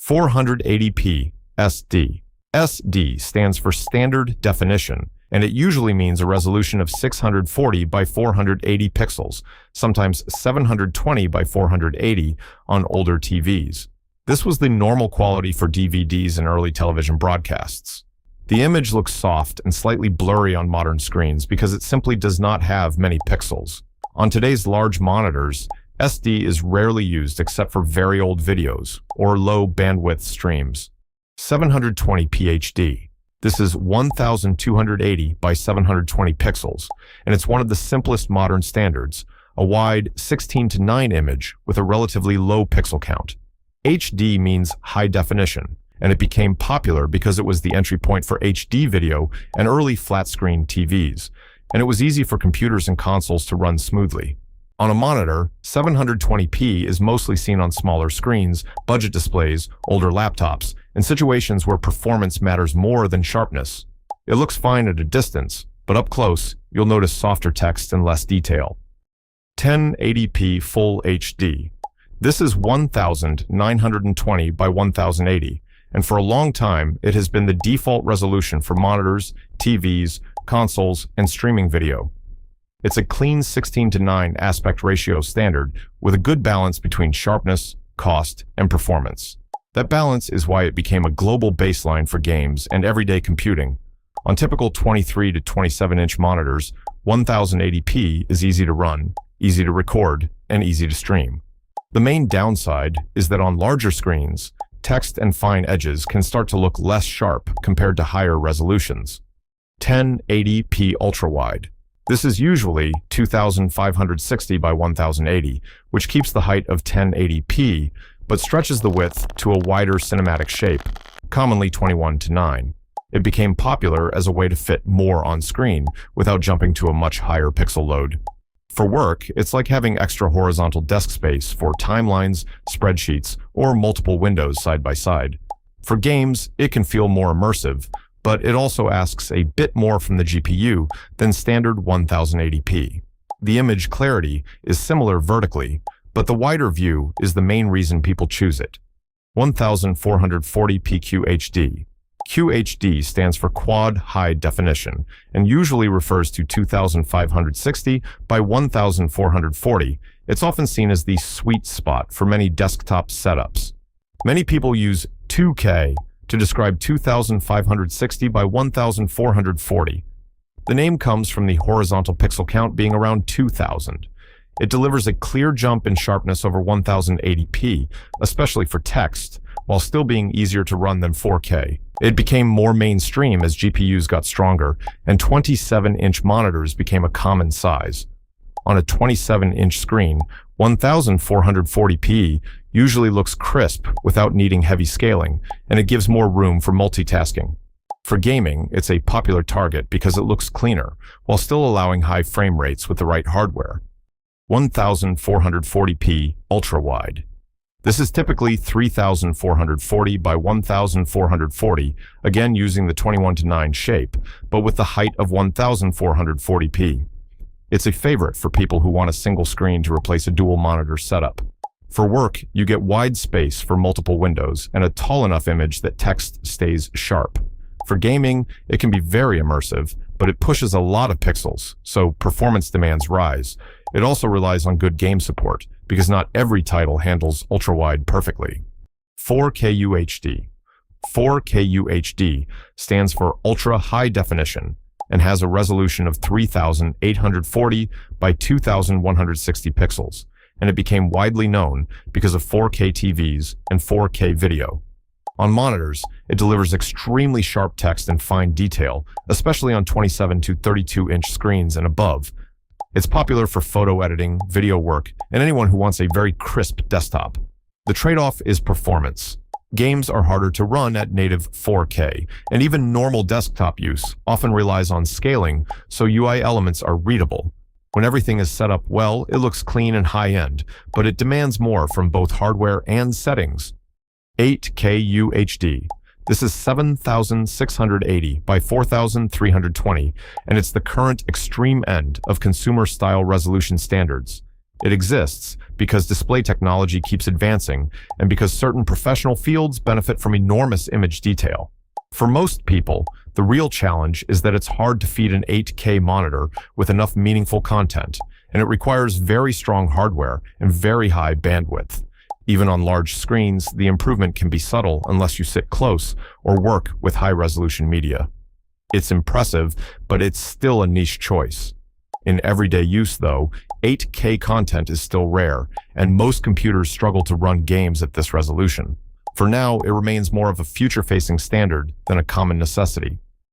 480p SD. SD stands for Standard Definition, and it usually means a resolution of 640 by 480 pixels, sometimes 720 by 480 on older TVs. This was the normal quality for DVDs and early television broadcasts. The image looks soft and slightly blurry on modern screens because it simply does not have many pixels. On today's large monitors, SD is rarely used except for very old videos or low bandwidth streams. 720p HD. This is 1280 by 720 pixels, and it's one of the simplest modern standards, a wide 16:9 image with a relatively low pixel count. HD means high definition, and it became popular because it was the entry point for HD video and early flat-screen TVs, and it was easy for computers and consoles to run smoothly. On a monitor, 720p is mostly seen on smaller screens, budget displays, older laptops, and situations where performance matters more than sharpness. It looks fine at a distance, but up close, you'll notice softer text and less detail. 1080p Full HD. This is 1920 by 1080, and for a long time, it has been the default resolution for monitors, TVs, consoles, and streaming video. It's a clean 16:9 aspect ratio standard with a good balance between sharpness, cost, and performance. That balance is why it became a global baseline for games and everyday computing. On typical 23 to 27-inch monitors, 1080p is easy to run, easy to record, and easy to stream. The main downside is that on larger screens, text and fine edges can start to look less sharp compared to higher resolutions. 1080p ultrawide. This is usually 2560 by 1080, which keeps the height of 1080p, but stretches the width to a wider cinematic shape, commonly 21:9. It became popular as a way to fit more on screen without jumping to a much higher pixel load. For work, it's like having extra horizontal desk space for timelines, spreadsheets, or multiple windows side by side. For games, it can feel more immersive, but it also asks a bit more from the GPU than standard 1080p. The image clarity is similar vertically, but the wider view is the main reason people choose it. 1440p QHD. QHD stands for Quad High Definition and usually refers to 2560 by 1440. It's often seen as the sweet spot for many desktop setups. Many people use 2K to describe 2560 by 1440. The name comes from the horizontal pixel count being around 2000. It delivers a clear jump in sharpness over 1080p, especially for text, while still being easier to run than 4K. It became more mainstream as GPUs got stronger, and 27-inch monitors became a common size. On a 27-inch screen, 1440p usually looks crisp without needing heavy scaling, and it gives more room for multitasking. For gaming, it's a popular target because it looks cleaner, while still allowing high frame rates with the right hardware. 1440p ultrawide. This is typically 3440 by 1440, again using the 21:9 shape, but with the height of 1440p. It's a favorite for people who want a single screen to replace a dual monitor setup. For work, you get wide space for multiple windows and a tall enough image that text stays sharp. For gaming, it can be very immersive, but it pushes a lot of pixels, so performance demands rise. It also relies on good game support, because not every title handles ultrawide perfectly. 4K UHD. 4K UHD stands for Ultra High Definition and has a resolution of 3840 by 2160 pixels, and it became widely known because of 4K TVs and 4K video. On monitors, it delivers extremely sharp text and fine detail, especially on 27 to 32-inch screens and above. It's popular for photo editing, video work, and anyone who wants a very crisp desktop. The trade-off is performance. Games are harder to run at native 4K, and even normal desktop use often relies on scaling, so UI elements are readable. When everything is set up well, it looks clean and high-end, but it demands more from both hardware and settings. 8K UHD. This is 7680 by 4320, and it's the current extreme end of consumer-style resolution standards. It exists because display technology keeps advancing and because certain professional fields benefit from enormous image detail. For most people, the real challenge is that it's hard to feed an 8K monitor with enough meaningful content, and it requires very strong hardware and very high bandwidth. Even on large screens, the improvement can be subtle unless you sit close or work with high-resolution media. It's impressive, but it's still a niche choice. In everyday use, though, 8K content is still rare, and most computers struggle to run games at this resolution. For now, it remains more of a future-facing standard than a common necessity.